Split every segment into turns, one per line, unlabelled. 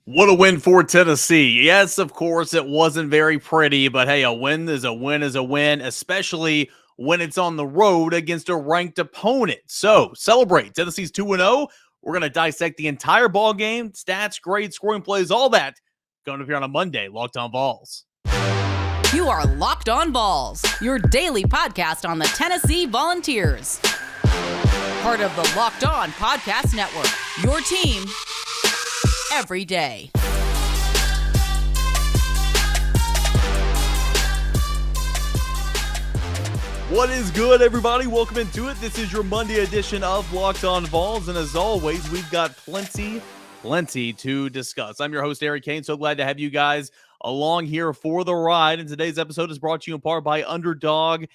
What a win for Tennessee. Yes, of course, it wasn't very pretty, but hey, a win is a win is a win, especially when it's on the road against a ranked opponent. So celebrate. Tennessee's 2-0. We're going to dissect the entire ball game, stats, grades, scoring plays, all that. Going to be on a Monday, Locked On Vols.
You are Locked On Vols, your daily podcast on the Tennessee Volunteers. Part of the Locked On Podcast Network, your team every day.
What is good, everybody? Welcome into it. This is your Monday edition of Locked On Vols, and as always, we've got plenty to discuss. I'm your host, Eric Kane. So glad to have you guys along here for the ride. And today's episode is brought to you in part by Underdog.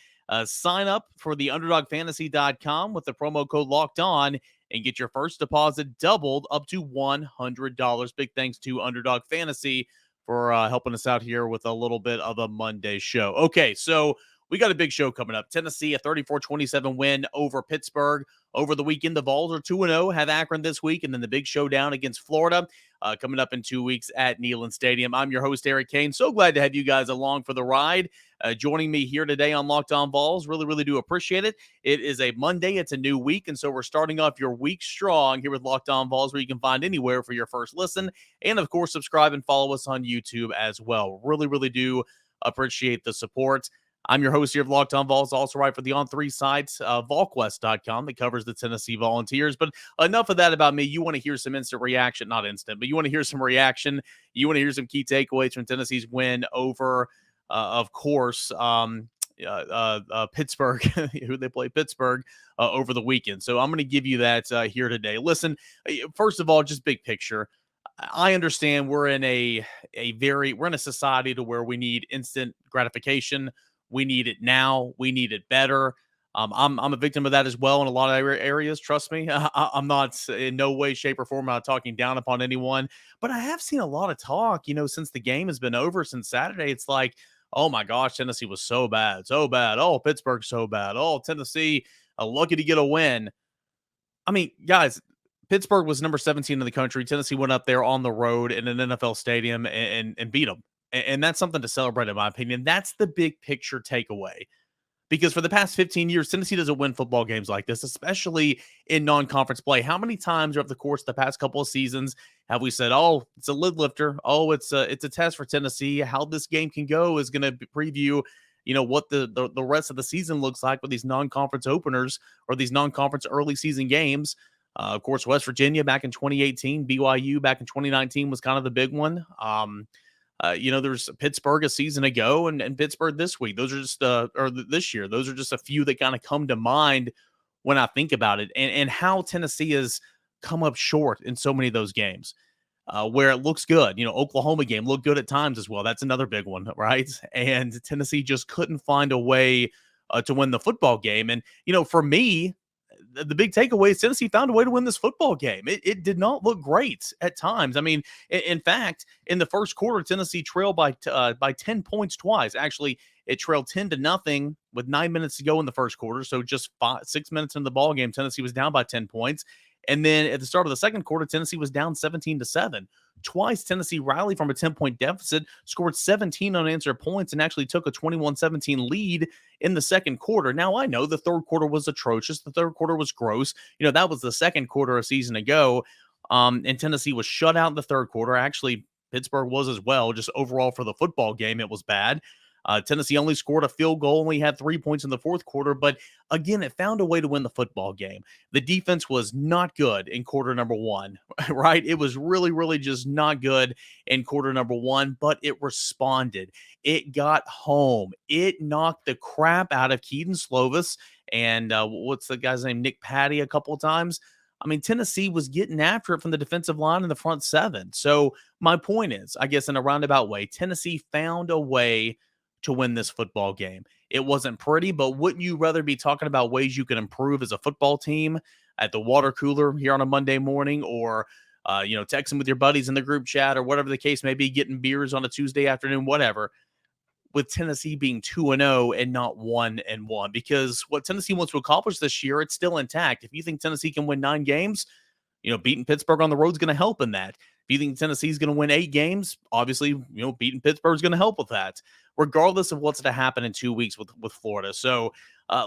Sign up for the UnderdogFantasy.com with the promo code Locked On and get your first deposit doubled up to $100. Big thanks to Underdog Fantasy for helping us out here with a little bit of a Monday show. Okay, so we got a big show coming up. Tennessee, a 34-27 win over Pittsburgh. Over the weekend, the Vols are 2-0, have Akron this week, and then the big showdown against Florida coming up in 2 weeks at Neyland Stadium. I'm your host, Eric Kane. So glad to have you guys along for the ride. Joining me here today on Locked On Vols. Really do appreciate it. It is a Monday. It's a new week, and so we're starting off your week strong here with Locked On Vols, where you can find anywhere for your first listen. And, of course, subscribe and follow us on YouTube as well. Really do appreciate the support. I'm your host here of Locked On Vols, also right for the On3 site, VolQuest.com, that covers the Tennessee Volunteers. But enough of that about me. You want to hear some instant reaction, not instant, but you want to hear some reaction. You want to hear some key takeaways from Tennessee's win over, of course, Pittsburgh, who they play Pittsburgh over the weekend. So I'm going to give you that here today. Listen, first of all, just big picture. I understand we're in a society to where we need instant gratification. We need it now. We need it better. I'm a victim of that as well in a lot of areas. Trust me. I'm not in no way, shape, or form not talking down upon anyone. But I have seen a lot of talk, since the game has been over, since Saturday. It's like, oh my gosh, Tennessee was so bad. Oh, Pittsburgh so bad. Oh, Tennessee, lucky to get a win. I mean, guys, Pittsburgh was number 17 in the country. Tennessee went up there on the road in an NFL stadium and beat them. And that's something to celebrate, in my opinion. That's the big picture takeaway. Because for the past 15 years, Tennessee doesn't win football games like this, especially in non-conference play. How many times over the course of the past couple of seasons have we said, oh, it's a lid lifter. Oh, it's a test for Tennessee. How this game can go is going to preview, what the rest of the season looks like with these non-conference openers or these non-conference early season games. Of course, West Virginia back in 2018, BYU back in 2019 was kind of the big one. There's Pittsburgh a season ago and Pittsburgh this week. Those are just, or this year, those are just a few that kind of come to mind when I think about it and how Tennessee has come up short in so many of those games where it looks good. Oklahoma game looked good at times as well. That's another big one, right? And Tennessee just couldn't find a way to win the football game. And, for me, the big takeaway is Tennessee found a way to win this football game. It did not look great at times. I mean, in fact, in the first quarter, Tennessee trailed by 10 points twice. Actually, it trailed 10-0 with 9 minutes to go in the first quarter. So just 6 minutes into the ball game, Tennessee was down by 10 points. And then at the start of the second quarter, Tennessee was down 17-7. Twice, Tennessee rallied from a 10-point deficit, scored 17 unanswered points, and actually took a 21-17 lead in the second quarter. Now, I know the third quarter was atrocious. The third quarter was gross. That was the second quarter a season ago, and Tennessee was shut out in the third quarter. Actually, Pittsburgh was as well. Just overall for the football game, it was bad. Tennessee only scored a field goal, only had 3 points in the fourth quarter, but again, it found a way to win the football game. The defense was not good in quarter number one, right? It was really just not good in quarter number one, but it responded. It got home. It knocked the crap out of Keaton Slovis and what's the guy's name? Nick Patty a couple of times. I mean, Tennessee was getting after it from the defensive line in the front seven. So my point is, I guess in a roundabout way, Tennessee found a way to win this football game. It wasn't pretty, but wouldn't you rather be talking about ways you can improve as a football team at the water cooler here on a Monday morning or, texting with your buddies in the group chat or whatever the case may be, getting beers on a Tuesday afternoon, whatever, with Tennessee being 2-0 and not 1-1? Because what Tennessee wants to accomplish this year, it's still intact. If you think Tennessee can win 9 games, Beating Pittsburgh on the road is going to help in that. If you think Tennessee's going to win 8 games, obviously, beating Pittsburgh is going to help with that, regardless of what's to happen in 2 weeks with Florida. So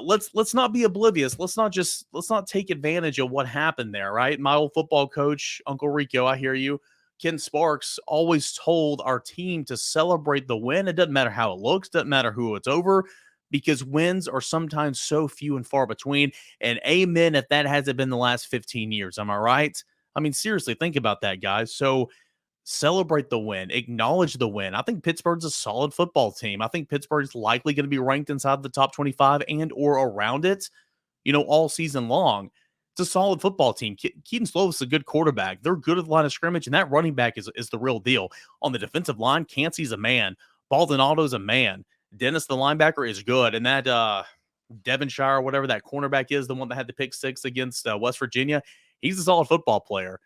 let's not be oblivious. Let's not take advantage of what happened there, right? My old football coach, Uncle Rico, I hear you. Ken Sparks always told our team to celebrate the win. It doesn't matter how it looks, doesn't matter who it's over, because wins are sometimes so few and far between. And amen if that hasn't been the last 15 years. Am I right? I mean, seriously, think about that, guys. So celebrate the win, acknowledge the win. I think Pittsburgh's a solid football team. I think Pittsburgh's likely going to be ranked inside the top 25 and or around it, all season long. It's a solid football team. Keaton Slovis is a good quarterback. They're good at the line of scrimmage, and that running back is the real deal. On the defensive line, Cansey's a man. Baldonato's a man. Dennis, the linebacker, is good. And that Devonshire, whatever that cornerback is, the one that had the pick 6 against West Virginia, he's a solid football player.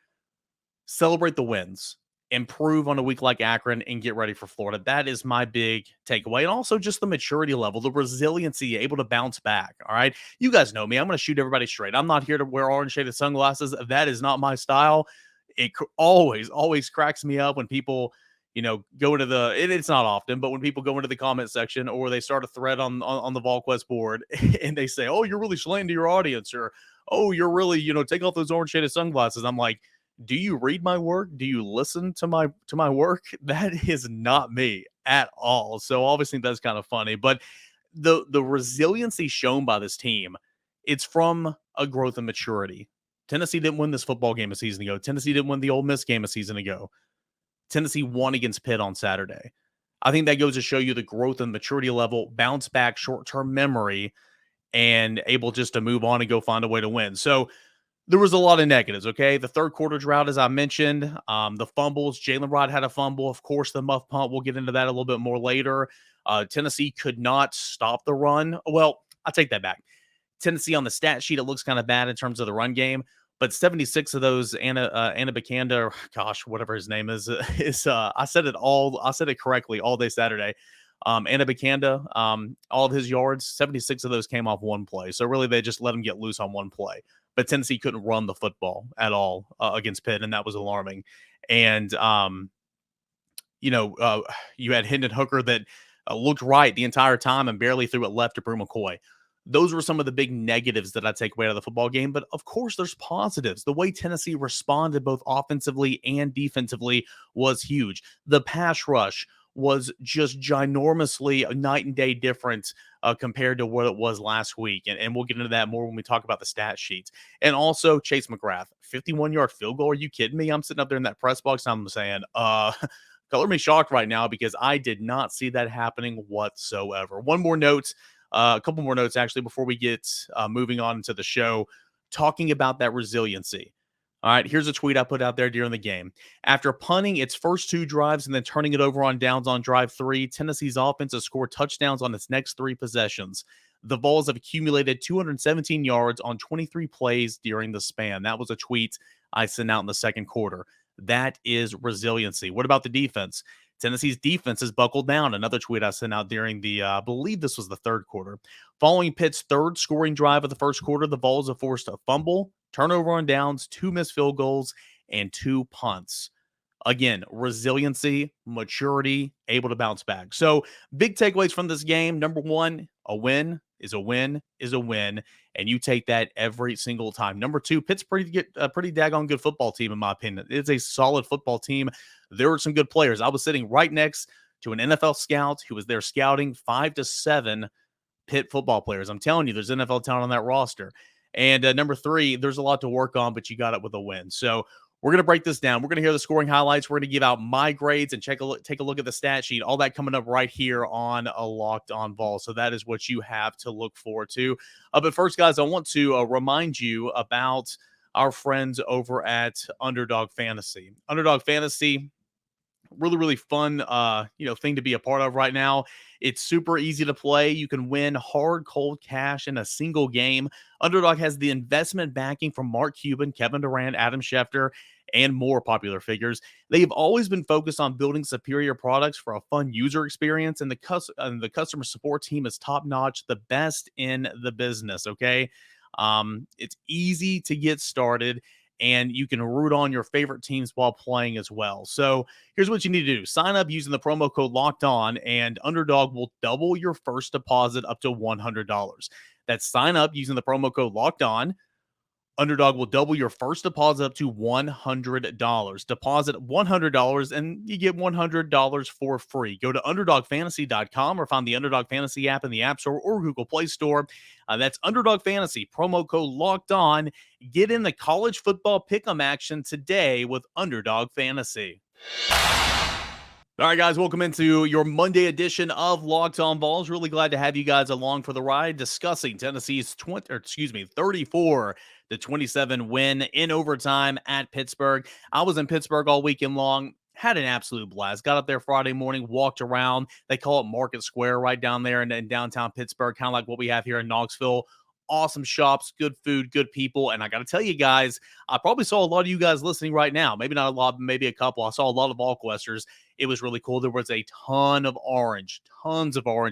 Celebrate the wins. Improve on a week like Akron and get ready for Florida. That is my big takeaway. And also just the maturity level, the resiliency, able to bounce back. All right. You guys know me. I'm going to shoot everybody straight. I'm not here to wear orange shaded sunglasses. That is not my style. It always cracks me up when people, go into it's not often, but when people go into the comment section or they start a thread on the VolQuest board and they say, oh, you're really slaying to your audience, or, oh, you're really, take off those orange shaded sunglasses. I'm like, do you read my work? Do you listen to my work? That is not me at all. So obviously that's kind of funny, but the resiliency shown by this team, it's from a growth and maturity. Tennessee didn't win this football game a season ago. Tennessee didn't win the Ole Miss game a season ago. Tennessee won against Pitt on Saturday. I think that goes to show you the growth and maturity level, bounce back, short-term memory, and able just to move on and go find a way to win. So there was a lot of negatives, okay? The third quarter drought, as I mentioned, the fumbles. Jalen Rod had a fumble. Of course, the muff punt. We'll get into that a little bit more later. Tennessee could not stop the run. Well, I'll take that back. Tennessee on the stat sheet, it looks kind of bad in terms of the run game, but 76 of those Anna Bacanda, gosh, whatever his name is I said it correctly all day Saturday. Anna Bacanda, all of his yards, 76 of those came off one play. So really they just let him get loose on one play. But Tennessee couldn't run the football at all against Pitt, and that was alarming. And, you had Hendon Hooker that looked right the entire time and barely threw it left to Brew McCoy. Those were some of the big negatives that I take away out of the football game. But, of course, there's positives. The way Tennessee responded both offensively and defensively was huge. The pass rush was just ginormously a night and day difference compared to what it was last week. And we'll get into that more when we talk about the stat sheets. And also Chase McGrath, 51-yard field goal. Are you kidding me? I'm sitting up there in that press box and I'm saying, color me shocked right now because I did not see that happening whatsoever. A couple more notes actually before we get moving on to the show, talking about that resiliency. All right, here's a tweet I put out there during the game. After punting its first 2 drives and then turning it over on downs on drive 3, Tennessee's offense has scored touchdowns on its next 3 possessions. The Vols have accumulated 217 yards on 23 plays during the span. That was a tweet I sent out in the second quarter. That is resiliency. What about the defense? Tennessee's defense has buckled down. Another tweet I sent out during the, I believe this was the third quarter. Following Pitt's third scoring drive of the first quarter, the Vols have forced a fumble, turnover on downs, 2 missed field goals, and 2 punts. Again, resiliency, maturity, able to bounce back. So big takeaways from this game. Number 1, a win is a win is a win, and you take that every single time. Number 2, Pitt's pretty daggone good football team, in my opinion. It's a solid football team. There were some good players. I was sitting right next to an NFL scout who was there scouting 5 to 7 Pitt football players. I'm telling you, there's NFL talent on that roster. And number 3, there's a lot to work on, but you got it with a win. So we're going to break this down. We're going to hear the scoring highlights. We're going to give out my grades and take a look at the stat sheet. All that coming up right here on a Locked On Vols. So that is what you have to look forward to. But first, guys, I want to remind you about our friends over at Underdog Fantasy. Underdog Fantasy, really, really fun, thing to be a part of right now. It's super easy to play. You can win hard, cold cash in a single game. Underdog has the investment backing from Mark Cuban, Kevin Durant, Adam Schefter, and more popular figures. They've always been focused on building superior products for a fun user experience, and the customer support team is top-notch, the best in the business, okay? It's easy to get started. and you can root on your favorite teams while playing as well. So here's what you need to do. Sign up using the promo code Locked On, and Underdog will double your first deposit up to $100. That's sign up using the promo code Locked On. Underdog will double your first deposit up to $100. Deposit $100 and you get $100 for free. Go to UnderdogFantasy.com or find the Underdog Fantasy app in the App Store or Google Play Store. That's Underdog Fantasy, promo code Locked On. Get in the college football pick'em action today with Underdog Fantasy. All right, guys, welcome into your Monday edition of Locked On Vols. Really glad to have you guys along for the ride discussing Tennessee's 34-27 win in overtime at Pittsburgh. I was in Pittsburgh all weekend long. Had an absolute blast. Got up there Friday morning, walked around. They call it Market Square right down there in downtown Pittsburgh, kind of like what we have here in Knoxville. Awesome shops, good food, good people. And I got to tell you guys, I probably saw a lot of you guys listening right now. Maybe not a lot, maybe a couple. I saw a lot of Volquesters. It was really cool. There was a tons of orange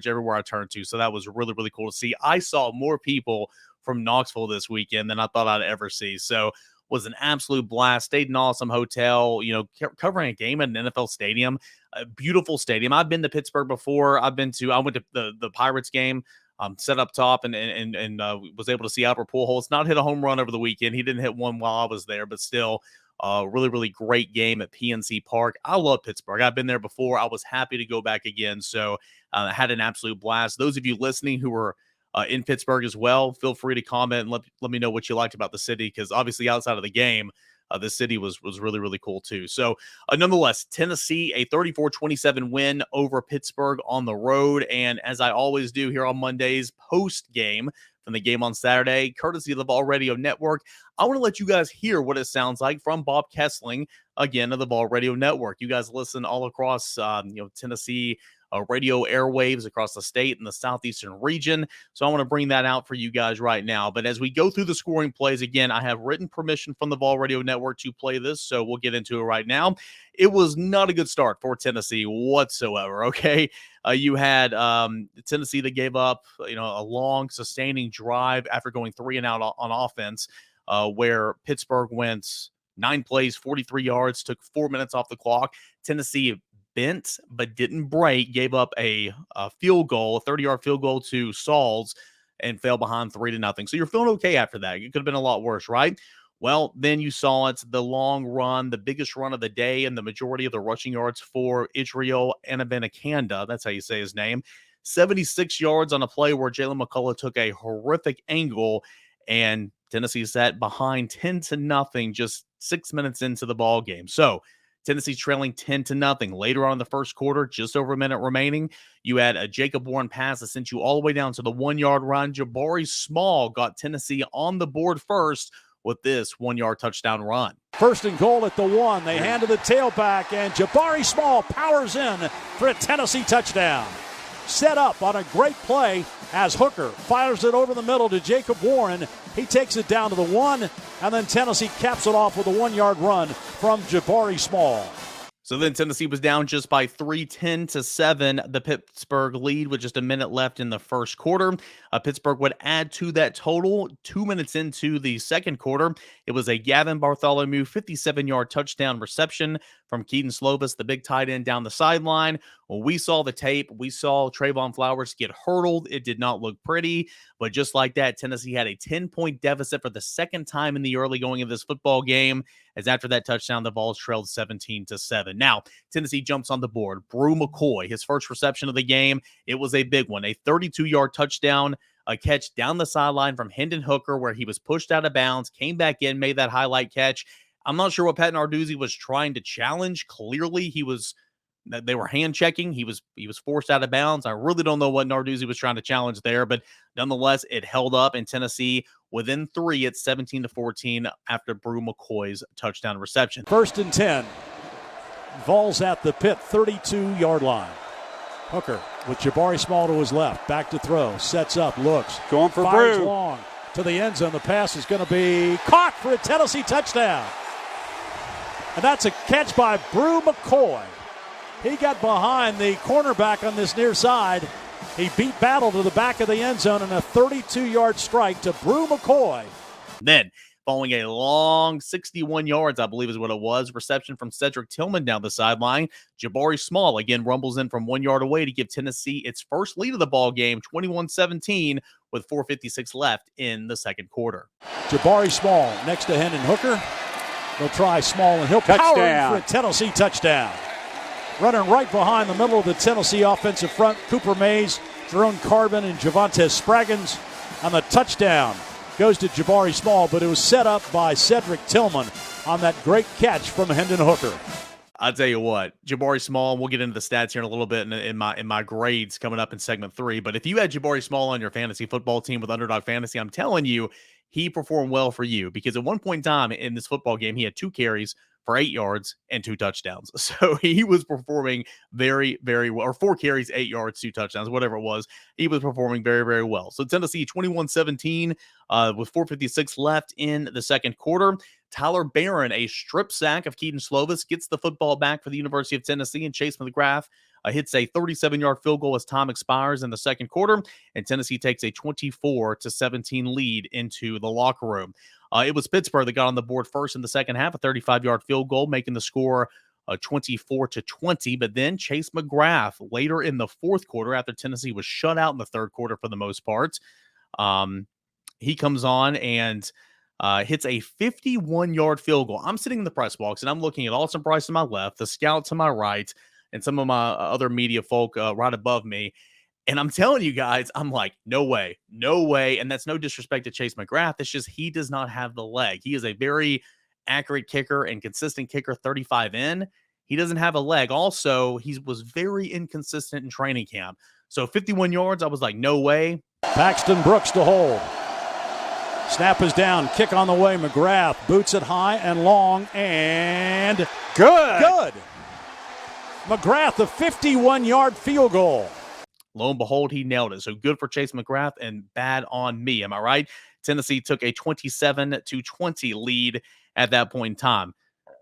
everywhere I turned to. So that was really, really cool to see. I saw more people from Knoxville this weekend than I thought I'd ever see. So was an absolute blast. Stayed in an awesome hotel, covering a game at an NFL stadium, a beautiful stadium. I've been to Pittsburgh before. I went to the Pirates game. Set up top and was able to see Albert Pujols not hit a home run over the weekend. He didn't hit one while I was there, but still really, really great game at PNC Park. I love Pittsburgh. I've been there before. I was happy to go back again. So I had an absolute blast. Those of you listening who were in Pittsburgh as well, feel free to comment and let me know what you liked about the city, because obviously outside of the game, the city was really, really cool too. So nonetheless, Tennessee, a 34-27 win over Pittsburgh on the road. And as I always do here on Mondays, post-game from the game on Saturday, courtesy of the Vol Radio Network, I want to let you guys hear what it sounds like from Bob Kessling, again, of the Vol Radio Network. You guys listen all across Tennessee radio airwaves across the state and the southeastern region. So I want to bring that out for you guys right now. But as we go through the scoring plays, again, I have written permission from the Vol Radio Network to play this, so we'll get into it right now. It was not a good start for Tennessee whatsoever, okay? You had Tennessee that gave up, a long, sustaining drive after going 3 and out on offense, where Pittsburgh went 9 plays, 43 yards, took 4 minutes off the clock. Tennessee bent but didn't break, gave up a field goal, a 30-yard field goal to Sauls, and fell behind 3-0. So you're feeling okay after that. It could have been a lot worse, right? Well, then you saw it, the long run, the biggest run of the day, and the majority of the rushing yards for Israel Anabenakanda. That's how you say his name. 76 yards on a play where Jalen McCullough took a horrific angle, and Tennessee sat behind 10-0 just 6 minutes into the ball game. So Tennessee's trailing 10-0. Later on in the first quarter, just over a minute remaining, you had a Jacob Warren pass that sent you all the way down to the 1-yard run. Jabari Small got Tennessee on the board first with this 1-yard touchdown run.
First and goal at the 1. They hand to the tailback, and Jabari Small powers in for a Tennessee touchdown. Set up on a great play as Hooker fires it over the middle to Jacob Warren. He takes it down to the 1, and then Tennessee caps it off with a 1-yard run from Jabari Small.
So then Tennessee was down just by 3, 10-7, the Pittsburgh lead with just a minute left in the first quarter. Pittsburgh would add to that total 2 minutes into the second quarter. It was a Gavin Bartholomew 57-yard touchdown reception from Keaton Slovis, the big tight end, down the sideline. When we saw the tape, we saw Trayvon Flowers get hurdled. It did not look pretty, but just like that, Tennessee had a 10-point deficit for the second time in the early going of this football game, as after that touchdown, the Vols trailed 17-7. Now, Tennessee jumps on the board. Brew McCoy, his first reception of the game, it was a big one, a 32-yard touchdown, a catch down the sideline from Hendon Hooker where he was pushed out of bounds, came back in, made that highlight catch. I'm not sure what Pat Narduzzi was trying to challenge. Clearly, they were hand checking. He was forced out of bounds. I really don't know what Narduzzi was trying to challenge there, but nonetheless, it held up in Tennessee within 3 at 17-14 after Brew McCoy's touchdown reception.
First and 10. Vols at the Pitt 32-yard line. Hooker with Jabari Small to his left. Back to throw. Sets up. Looks.
Going for
fires
Brew.
Long to the end zone. The pass is going to be caught for a Tennessee touchdown. And that's a catch by Brew McCoy. He got behind the cornerback on this near side. He beat battle to the back of the end zone and a 32-yard strike to Brew McCoy.
Then following a long 61 yards, I believe is what it was, reception from Cedric Tillman down the sideline. Jabari Small again rumbles in from 1 yard away to give Tennessee its first lead of the ball game, 21-17, with 4:56 left in the second quarter.
Jabari Small next to Hendon Hooker. They'll try Small, and he'll power in for a Tennessee touchdown. Running right behind the middle of the Tennessee offensive front, Cooper Mays, Jerome Carbon, and Javonte Spraggins. On the touchdown goes to Jabari Small, but it was set up by Cedric Tillman on that great catch from Hendon Hooker.
I'll tell you what, Jabari Small, we'll get into the stats here in a little bit in my grades coming up in segment 3. But if you had Jabari Small on your fantasy football team with Underdog Fantasy, I'm telling you, he performed well for you, because at one point in time in this football game, he had 2 carries for 8 yards and 2 touchdowns. So he was performing very, very well, or 4 carries, 8 yards, 2 touchdowns, whatever it was. He was performing very, very well. So Tennessee 21-17 with 4:56 left in the second quarter. Tyler Barron, a strip sack of Keaton Slovis, gets the football back for the University of Tennessee, and Chase McGrath hits a 37-yard field goal as time expires in the second quarter, and Tennessee takes a 24-17 lead into the locker room. It was Pittsburgh that got on the board first in the second half, a 35-yard field goal, making the score 24-20. But then Chase McGrath later in the fourth quarter, after Tennessee was shut out in the third quarter for the most part, he comes on and hits a 51-yard field goal. I'm sitting in the press box, and I'm looking at Austin Price to my left, the scout to my right, and some of my other media folk right above me. And I'm telling you guys, I'm like, no way. And that's no disrespect to Chase McGrath. It's just he does not have the leg. He is a very accurate kicker and consistent kicker, 35 in. He doesn't have a leg. Also, he was very inconsistent in training camp. So 51 yards, I was like, no way.
Paxton Brooks to hold. Snap is down. Kick on the way. McGrath boots it high and long, and good. McGrath, a 51-yard field goal.
Lo and behold, he nailed it. So good for Chase McGrath and bad on me. Am I right? Tennessee took a 27-20 lead at that point in time.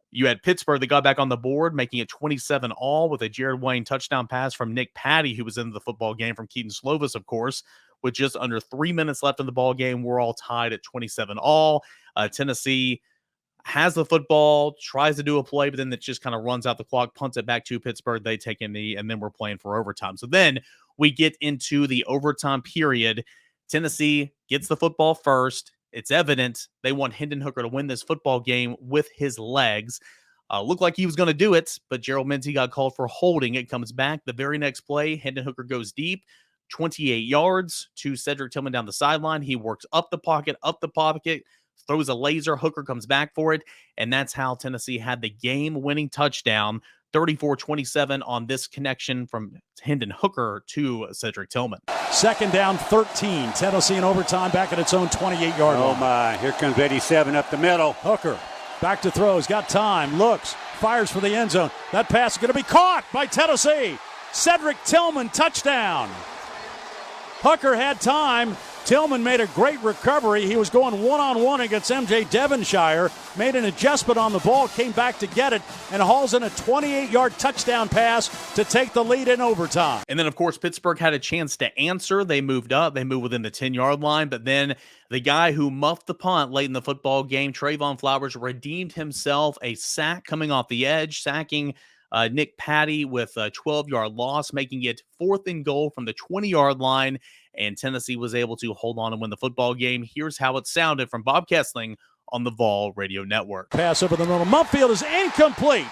You had Pittsburgh that got back on the board, making it 27-all with a Jared Wayne touchdown pass from Nick Patty, who was in the football game, from Keaton Slovis, of course. With just under 3 minutes left in the ball game, we're all tied at 27-all. Tennessee has the football, tries to do a play, but then it just kind of runs out the clock, punts it back to Pittsburgh. They take a knee, and then we're playing for overtime. So then we get into the overtime period. Tennessee gets the football first. It's evident they want Hendon Hooker to win this football game with his legs. Looked like he was going to do it, but Gerald Mincy got called for holding. It comes back. The very next play, Hendon Hooker goes deep, 28 yards to Cedric Tillman down the sideline. He works up the pocket, throws a laser. Hooker comes back for it, and that's how Tennessee had the game-winning touchdown, 34-27 on this connection from Hendon Hooker to Cedric Tillman.
Second down, 13. Tennessee in overtime, back at its own 28-yard line.
Oh, my. Here comes 87 up the middle.
Hooker back to throw. He's got time. Looks. Fires for the end zone. That pass is going to be caught by Tennessee. Cedric Tillman, touchdown. Hooker had time. Tillman made a great recovery. He was going one-on-one against M.J. Devonshire, made an adjustment on the ball, came back to get it, and hauls in a 28-yard touchdown pass to take the lead in overtime.
And then, of course, Pittsburgh had a chance to answer. They moved up. They moved within the 10-yard line, but then the guy who muffed the punt late in the football game, Trayvon Flowers, redeemed himself, a sack coming off the edge, sacking Nick Patty with a 12-yard loss, making it 4th and goal from the 20-yard line. And Tennessee was able to hold on and win the football game. Here's how it sounded from Bob Kessling on the Vol Radio Network.
Pass over the middle. Mumfield is incomplete.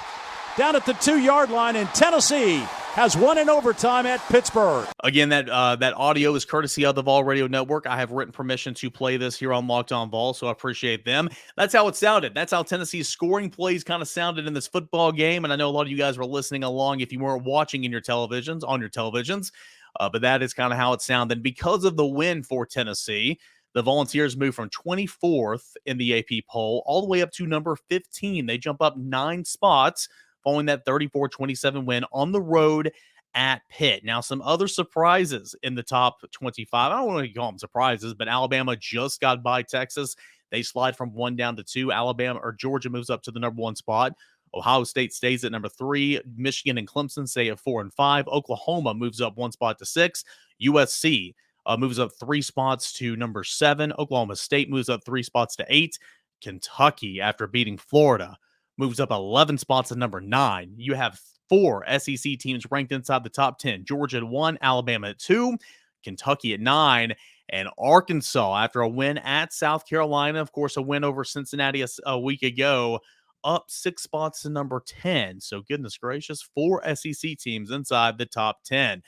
Down at the 2-yard line, and Tennessee has won in overtime at Pittsburgh.
Again, that audio is courtesy of the Vol Radio Network. I have written permission to play this here on Locked On Vol, so I appreciate them. That's how it sounded. That's how Tennessee's scoring plays kind of sounded in this football game. And I know a lot of you guys were listening along if you weren't watching on your televisions. But that is kind of how it sounded. And because of the win for Tennessee, the Volunteers move from 24th in the AP poll all the way up to number 15. They jump up 9 spots following that 34-27 win on the road at Pitt. Now, some other surprises in the top 25. I don't want to call them surprises, but Alabama just got by Texas. They slide from 1 down to 2. Georgia moves up to the number 1 spot. Ohio State stays at number 3. Michigan and Clemson stay at 4 and 5. Oklahoma moves up 1 spot to 6. USC moves up 3 spots to number 7. Oklahoma State moves up 3 spots to 8. Kentucky, after beating Florida, moves up 11 spots to number 9. You have 4 SEC teams ranked inside the top 10. Georgia at 1, Alabama at 2, Kentucky at 9, and Arkansas, after a win at South Carolina, of course, a win over Cincinnati a week ago, up 6 spots to number 10. So goodness gracious, 4 SEC teams inside the top 10.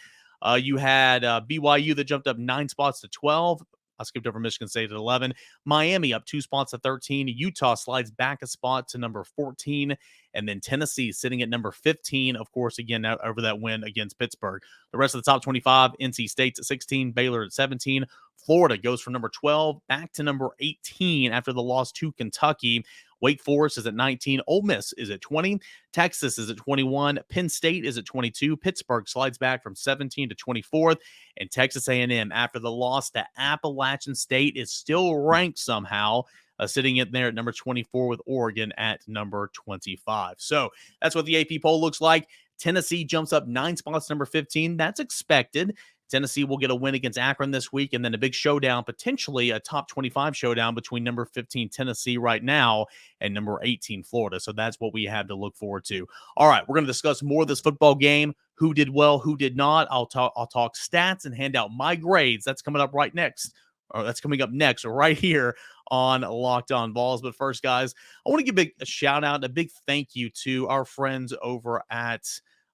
You had BYU that jumped up 9 spots to 12. I skipped over Michigan State at 11. Miami up 2 spots to 13. Utah slides back a spot to number 14. And then Tennessee sitting at number 15, of course, again, over that win against Pittsburgh. The rest of the top 25, NC State's at 16, Baylor at 17. Florida goes from number 12 back to number 18 after the loss to Kentucky. Wake Forest is at 19. Ole Miss is at 20. Texas is at 21. Penn State is at 22. Pittsburgh slides back from 17 to 24th. And Texas A&M, after the loss to Appalachian State, is still ranked somehow, sitting in there at number 24 with Oregon at number 25. So that's what the AP poll looks like. Tennessee jumps up 9 spots, number 15. That's expected. Tennessee will get a win against Akron this week, and then a big showdown, potentially a top 25 showdown between number 15 Tennessee right now and number 18 Florida. So that's what we have to look forward to. All right, we're going to discuss more of this football game. Who did well, who did not. I'll talk stats and hand out my grades. That's coming up right next. Or that's coming up next right here on Locked On Vols. But first, guys, I want to give a shout out and a big thank you to our friends over at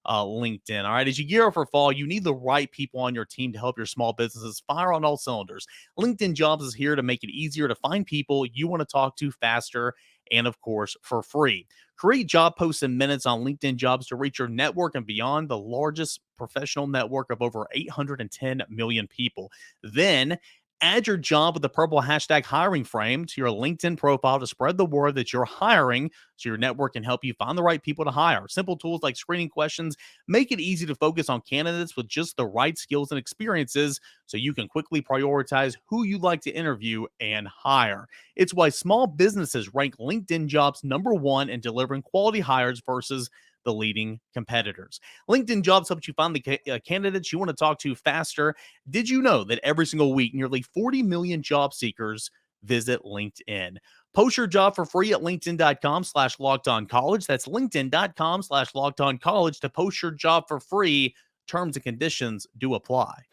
LinkedIn. All right. As you gear up for fall, you need the right people on your team to help your small businesses fire on all cylinders. LinkedIn Jobs is here to make it easier to find people you want to talk to faster and, of course, for free. Create job posts in minutes on LinkedIn Jobs to reach your network and beyond, the largest professional network of over 810 million people. Then add your job with the purple hashtag hiring frame to your LinkedIn profile to spread the word that you're hiring so your network can help you find the right people to hire. Simple tools like screening questions make it easy to focus on candidates with just the right skills and experiences so you can quickly prioritize who you'd like to interview and hire. It's why small businesses rank LinkedIn Jobs number 1 in delivering quality hires versus the leading competitors. LinkedIn Jobs helps you find the candidates you want to talk to faster. Did you know that every single week, nearly 40 million job seekers visit LinkedIn? Post your job for free at linkedin.com/lockedoncollege. That's linkedin.com/lockedoncollege to post your job for free. Terms and conditions do apply.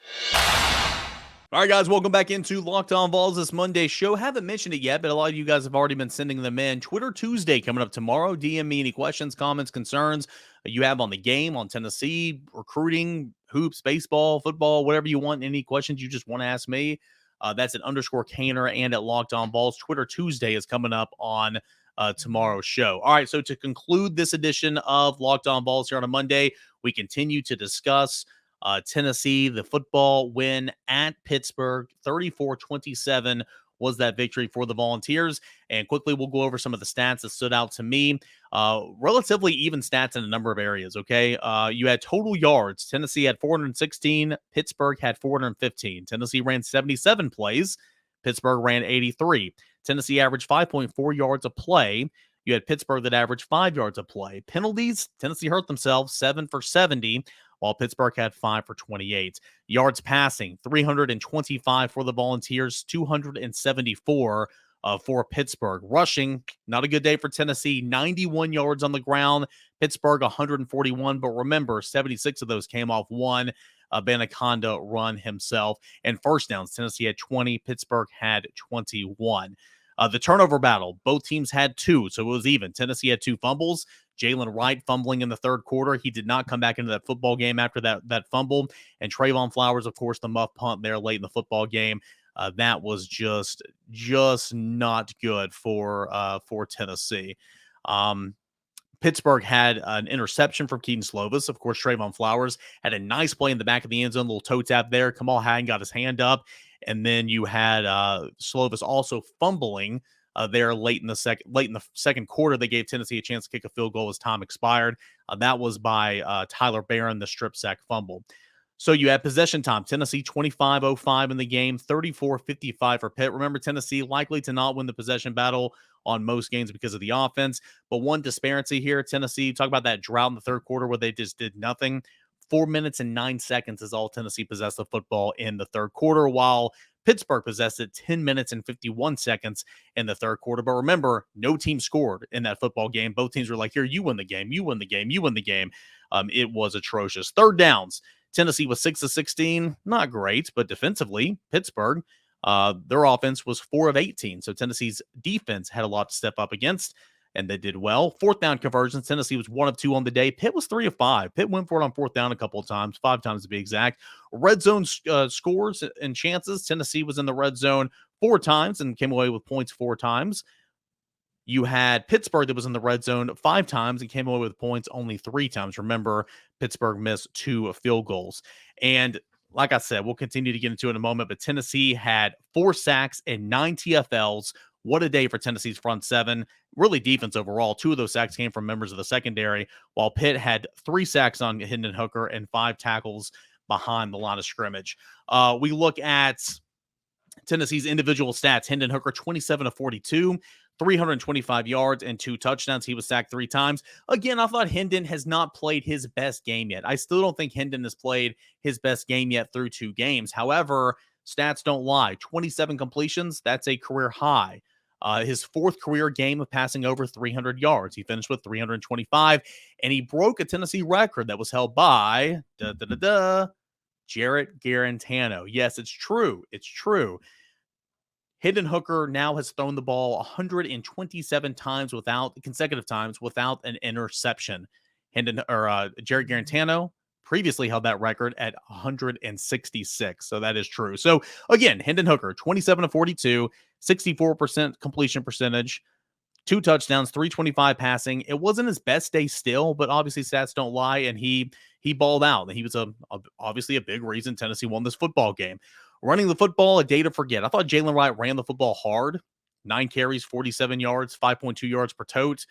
All right, guys, welcome back into Locked On Vols this Monday show. Haven't mentioned it yet, but a lot of you guys have already been sending them in. Twitter Tuesday coming up tomorrow. DM me any questions, comments, concerns you have on the game, on Tennessee, recruiting, hoops, baseball, football, whatever you want. Any questions you just want to ask me, that's at _Caner and at Locked On Vols. Twitter Tuesday is coming up on tomorrow's show. All right, so to conclude this edition of Locked On Vols here on a Monday, we continue to discuss Tennessee, the football win at Pittsburgh, 34-27 was that victory for the Volunteers. And quickly, we'll go over some of the stats that stood out to me. Relatively even stats in a number of areas, okay? You had total yards. Tennessee had 416. Pittsburgh had 415. Tennessee ran 77 plays. Pittsburgh ran 83. Tennessee averaged 5.4 yards a play. You had Pittsburgh that averaged 5 yards a play. Penalties, Tennessee hurt themselves, 7 for 70. While Pittsburgh had 5 for 28. Yards passing, 325 for the Volunteers, 274 for Pittsburgh. Rushing, not a good day for Tennessee, 91 yards on the ground. Pittsburgh, 141. But remember, 76 of those came off one Banaconda run himself. And first downs, Tennessee had 20. Pittsburgh had 21. The turnover battle, both teams had 2, so it was even. Tennessee had 2 fumbles. Jalen Wright fumbling in the third quarter. He did not come back into that football game after that fumble. And Trayvon Flowers, of course, the muff punt there late in the football game. That was just not good for Tennessee. Pittsburgh had an interception from Keaton Slovis. Of course, Trayvon Flowers had a nice play in the back of the end zone, little toe tap there. Kamal Hagen got his hand up. And then you had Slovis also fumbling there late in the second quarter. They gave Tennessee a chance to kick a field goal as time expired. That was by Tyler Barron, the strip sack fumble. So you had possession time. Tennessee 25-05 in the game, 34-55 for Pitt. Remember, Tennessee likely to not win the possession battle on most games because of the offense. But one disparity here, Tennessee, talk about that drought in the third quarter where they just did nothing. 4 minutes and 9 seconds is all Tennessee possessed the football in the third quarter, while Pittsburgh possessed it 10 minutes and 51 seconds in the third quarter. But remember, no team scored in that football game. Both teams were like, here, you win the game, you win the game, you win the game. It was atrocious. Third downs, Tennessee was 6 of 16. Not great, but defensively, Pittsburgh, their offense was 4 of 18. So Tennessee's defense had a lot to step up against, and they did well. Fourth down conversions, Tennessee was 1 of 2 on the day. Pitt was 3 of 5. Pitt went for it on fourth down a couple of times, 5 times to be exact. Red zone scores and chances, Tennessee was in the red zone 4 times and came away with points 4 times. You had Pittsburgh that was in the red zone 5 times and came away with points only 3 times. Remember, Pittsburgh missed 2 field goals. And like I said, we'll continue to get into it in a moment, but Tennessee had 4 sacks and 9 TFLs. What a day for Tennessee's front seven. Really defense overall. 2 of those sacks came from members of the secondary, while Pitt had 3 sacks on Hendon Hooker and 5 tackles behind the line of scrimmage. We look at Tennessee's individual stats. Hendon Hooker, 27 of 42, 325 yards and 2 touchdowns. He was sacked 3 times. Again, I thought Hendon has not played his best game yet. I still don't think Hendon has played his best game yet through 2 games. However, stats don't lie. 27 completions, that's a career high. His 4th career game of passing over 300 yards. He finished with 325, and he broke a Tennessee record that was held by Jarrett Garantano. Yes, it's true. It's true. Hendon Hooker now has thrown the ball 127 times consecutive times without an interception. Jarrett Garantano previously held that record at 166. So that is true. So again, Hendon Hooker, 27 of 42, 64% completion percentage, 2 touchdowns, 325 passing. It wasn't his best day still, but obviously stats don't lie, and he balled out. He was obviously a big reason Tennessee won this football game. Running the football, a day to forget. I thought Jalen Wright ran the football hard. 9 carries, 47 yards, 5.2 yards per tote,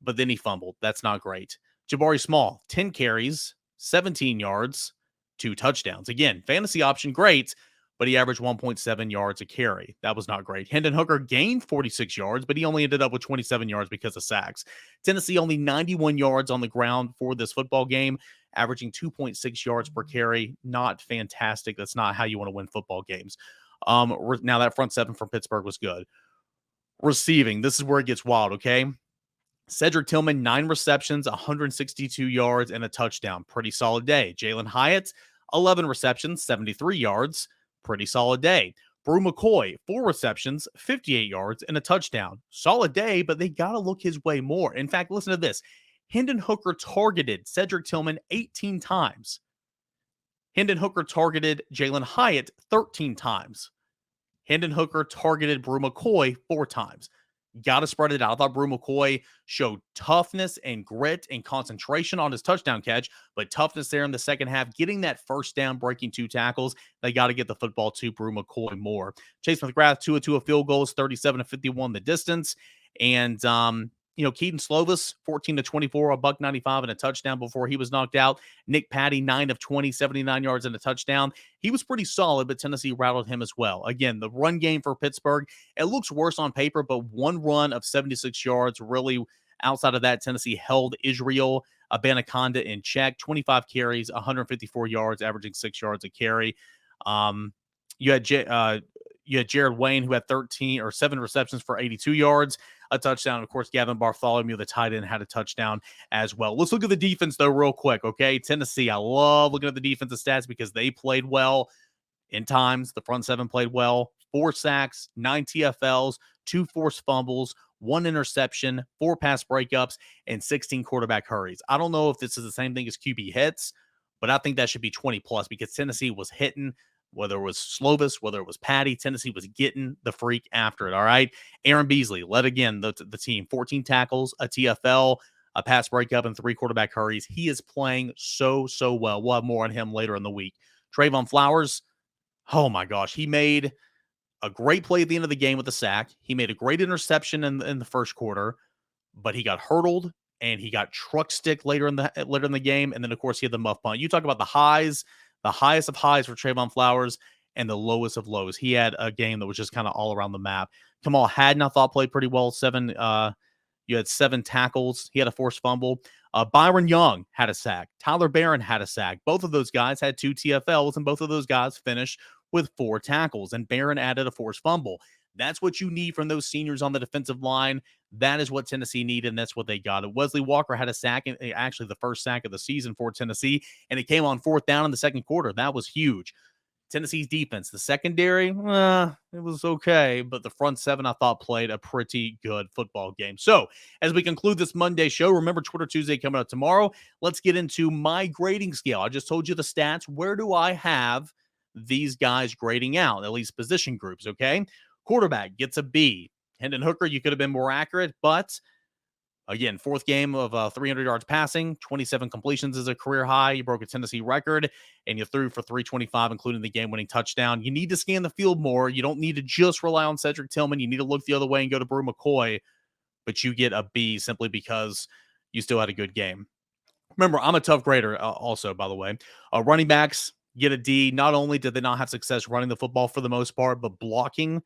but then he fumbled. That's not great. Jabari Small, 10 carries, 17 yards, 2 touchdowns. Again, fantasy option, great, but he averaged 1.7 yards a carry. That was not great. Hendon Hooker gained 46 yards, but he only ended up with 27 yards because of sacks. Tennessee only 91 yards on the ground for this football game, averaging 2.6 yards per carry. Not fantastic. That's not how you want to win football games. Now that front seven from Pittsburgh was good. Receiving, this is where it gets wild, okay? Cedric Tillman, 9 receptions, 162 yards, and a touchdown. Pretty solid day. Jalen Hyatt, 11 receptions, 73 yards. Pretty solid day. Brew McCoy, 4 receptions, 58 yards, and a touchdown. Solid day, but they got to look his way more. In fact, listen to this. Hendon Hooker targeted Cedric Tillman 18 times. Hendon Hooker targeted Jalen Hyatt 13 times. Hendon Hooker targeted Brew McCoy 4 times. Got to spread it out. I thought Brew McCoy showed toughness and grit and concentration on his touchdown catch, but toughness there in the second half, getting that first down, breaking 2 tackles. They got to get the football to Brew McCoy more. Chase McGrath, 2 of 2 of field goals, 37 of 51 the distance. And, Keaton Slovis, 14 of 24, $195 and a touchdown before he was knocked out. Nick Patty, 9 of 20, 79 yards and a touchdown. He was pretty solid, but Tennessee rattled him as well. Again, the run game for Pittsburgh, it looks worse on paper, but 1 run of 76 yards. Really, outside of that, Tennessee held Israel Abanaconda in check. 25 carries, 154 yards, averaging 6 yards a carry. You had Jared Wayne, who had 7 receptions for 82 yards, a touchdown. Of course, Gavin Bartholomew, the tight end, had a touchdown as well. Let's look at the defense, though, real quick, okay? Tennessee, I love looking at the defensive stats because they played well in times. The front seven played well. 4 sacks, 9 TFLs, 2 forced fumbles, 1 interception, 4 pass breakups, and 16 quarterback hurries. I don't know if this is the same thing as QB hits, but I think that should be 20+ because Tennessee was hitting. Whether it was Slovis, whether it was Patty, Tennessee was getting the freak after it, all right? Aaron Beasley led again the team. 14 tackles, a TFL, a pass breakup, and 3 quarterback hurries. He is playing so well. We'll have more on him later in the week. Trayvon Flowers, oh my gosh, he made a great play at the end of the game with a sack. He made a great interception in the first quarter, but he got hurdled and he got truck stick later in the game. And then, of course, he had the muff punt. You talk about the highs. The highest of highs for Trayvon Flowers and the lowest of lows. He had a game that was just kind of all around the map. Kamal Hadden, I thought, played pretty well. You had 7 tackles. He had a forced fumble. Byron Young had a sack. Tyler Barron had a sack. Both of those guys had 2 TFLs, and both of those guys finished with 4 tackles, and Barron added a forced fumble. That's what you need from those seniors on the defensive line. That is what Tennessee needed, and that's what they got. Wesley Walker had a sack, actually the first sack of the season for Tennessee, and it came on 4th down in the second quarter. That was huge. Tennessee's defense, the secondary, it was okay, but the front 7, I thought, played a pretty good football game. So, as we conclude this Monday show, remember Twitter Tuesday coming up tomorrow. Let's get into my grading scale. I just told you the stats. Where do I have these guys grading out, at least position groups, okay? Quarterback gets a B. Hendon Hooker, you could have been more accurate, but again, 4th game of 300 yards passing, 27 completions is a career high. You broke a Tennessee record, and you threw for 325, including the game-winning touchdown. You need to scan the field more. You don't need to just rely on Cedric Tillman. You need to look the other way and go to Brew McCoy, but you get a B simply because you still had a good game. Remember, I'm a tough grader also, by the way. Running backs get a D. Not only did they not have success running the football for the most part, but blocking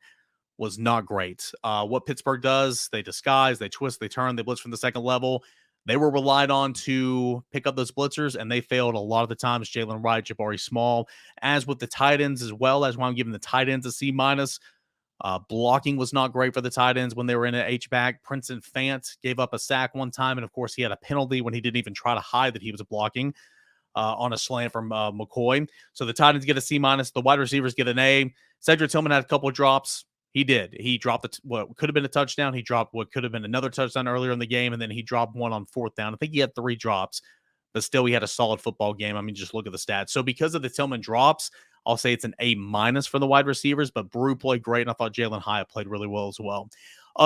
was not great. What Pittsburgh does, they disguise, they twist, they turn, they blitz from the second level. They were relied on to pick up those blitzers, and they failed a lot of the times. Jalen Wright, Jabari Small, as with the tight ends as well. That's why I'm giving the tight ends a C-. Blocking was not great for the tight ends when they were in an H-back. Princeton Fant gave up a sack one time, and of course he had a penalty when he didn't even try to hide that he was blocking on a slant from McCoy. So the tight ends get a C-. The wide receivers get an A. Cedric Tillman had a couple of drops. He did. He dropped what could have been a touchdown. He dropped what could have been another touchdown earlier in the game, and then he dropped one on 4th down. I think he had 3 drops, but still he had a solid football game. I mean, just look at the stats. So because of the Tillman drops, I'll say it's an A- for the wide receivers, but Brew played great, and I thought Jalen Hyatt played really well as well.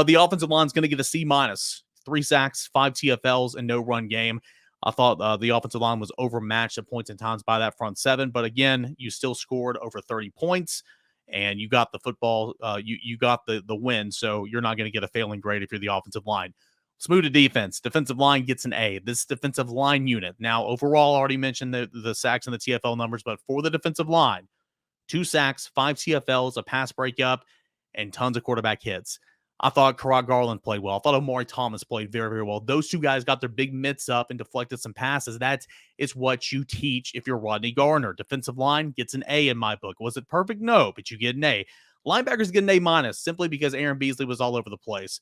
The offensive line is going to get a C-. 3 sacks, 5 TFLs, and no run game. I thought the offensive line was overmatched at points and times by that front 7, but again, you still scored over 30 points. And you got the football, you got the win, so you're not going to get a failing grade if you're the offensive line. Let's move to defense. Defensive line gets an A. This defensive line unit. Now, overall, I already mentioned the sacks and the TFL numbers, but for the defensive line, 2 sacks, 5 TFLs, a pass breakup, and tons of quarterback hits. I thought Karad Garland played well. I thought Omari Thomas played very, very well. Those 2 guys got their big mitts up and deflected some passes. That is what you teach if you're Rodney Garner. Defensive line gets an A in my book. Was it perfect? No, but you get an A. Linebackers get an A- simply because Aaron Beasley was all over the place.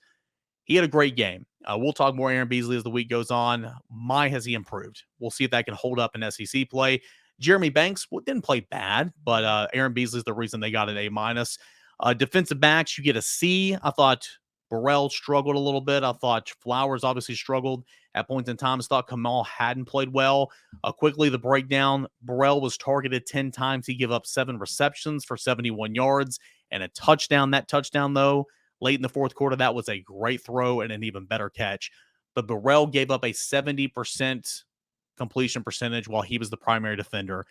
He had a great game. We'll talk more Aaron Beasley as the week goes on. Has he improved? We'll see if that can hold up in SEC play. Jeremy Banks didn't play bad, but Aaron Beasley is the reason they got an A-. Defensive backs, you get a C. I thought Burrell struggled a little bit. I thought Flowers obviously struggled at points in time. I thought Kamal hadn't played well. Quickly, the breakdown. Burrell was targeted 10 times. He gave up 7 receptions for 71 yards and a touchdown. That touchdown, though, late in the 4th quarter, that was a great throw and an even better catch. But Burrell gave up a 70% completion percentage while he was the primary defender.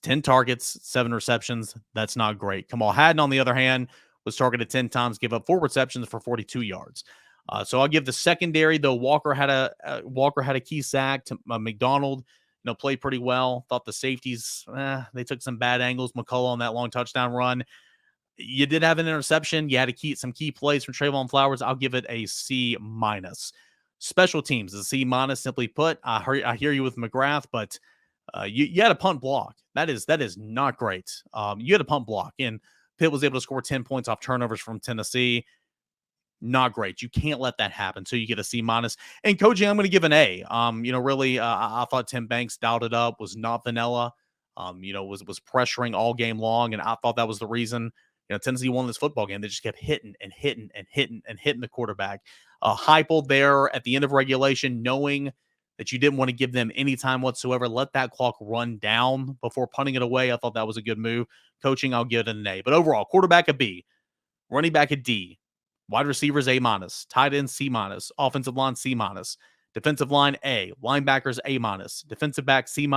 10 targets, 7 receptions. That's not great. Kamal Hadden, on the other hand, was targeted 10 times, gave up 4 receptions for 42 yards. So I'll give the secondary, though. Walker had a key sack. McDonald, played pretty well. Thought the safeties, they took some bad angles. McCullough on that long touchdown run. You did have an interception. You had to some key plays from Trayvon Flowers. I'll give it a C-. Special teams is a C-. Simply put, I hear you with McGrath, but you had a punt block. That is not great. You had a punt block, and Pitt was able to score 10 points off turnovers from Tennessee. Not great. You can't let that happen. So you get a C-. And coaching, I'm going to give an A. Really, I thought Tim Banks dialed it up, was not vanilla. Was pressuring all game long, and I thought that was the reason. Tennessee won this football game. They just kept hitting the quarterback. Heupel there at the end of regulation, knowing that you didn't want to give them any time whatsoever. Let that clock run down before punting it away. I thought that was a good move. Coaching, I'll give it an A. But overall, quarterback a B, running back a D, wide receivers A-, tight end C-, offensive line C-, defensive line A, linebackers A-, defensive back C-,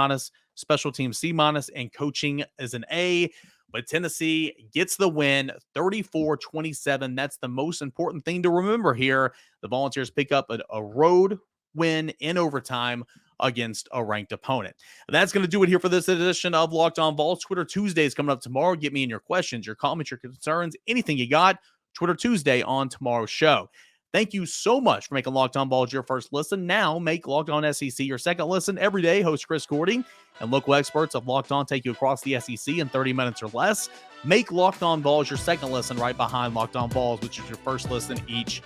special teams C-, and coaching is an A. But Tennessee gets the win, 34-27. That's the most important thing to remember here. The Volunteers pick up a road win in overtime against a ranked opponent. That's going to do it here for this edition of Locked On Vols. Twitter Tuesday is coming up tomorrow. Get me in your questions, your comments, your concerns, anything you got. Twitter Tuesday on tomorrow's show. Thank you so much for making Locked On Balls your first listen. Now make Locked On SEC your second listen every day. Host Chris Gordy and local experts of Locked On take you across the SEC in 30 minutes or less. Make Locked On Balls your second listen right behind Locked On Balls, which is your first listen each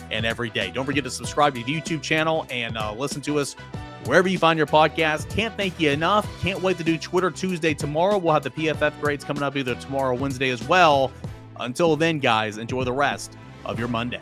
and every day. Don't forget to subscribe to the YouTube channel and listen to us wherever you find your podcast. Can't thank you enough. Can't wait to do Twitter Tuesday tomorrow. We'll have the PFF grades coming up either tomorrow or Wednesday as well. Until then, guys, enjoy the rest of your Monday.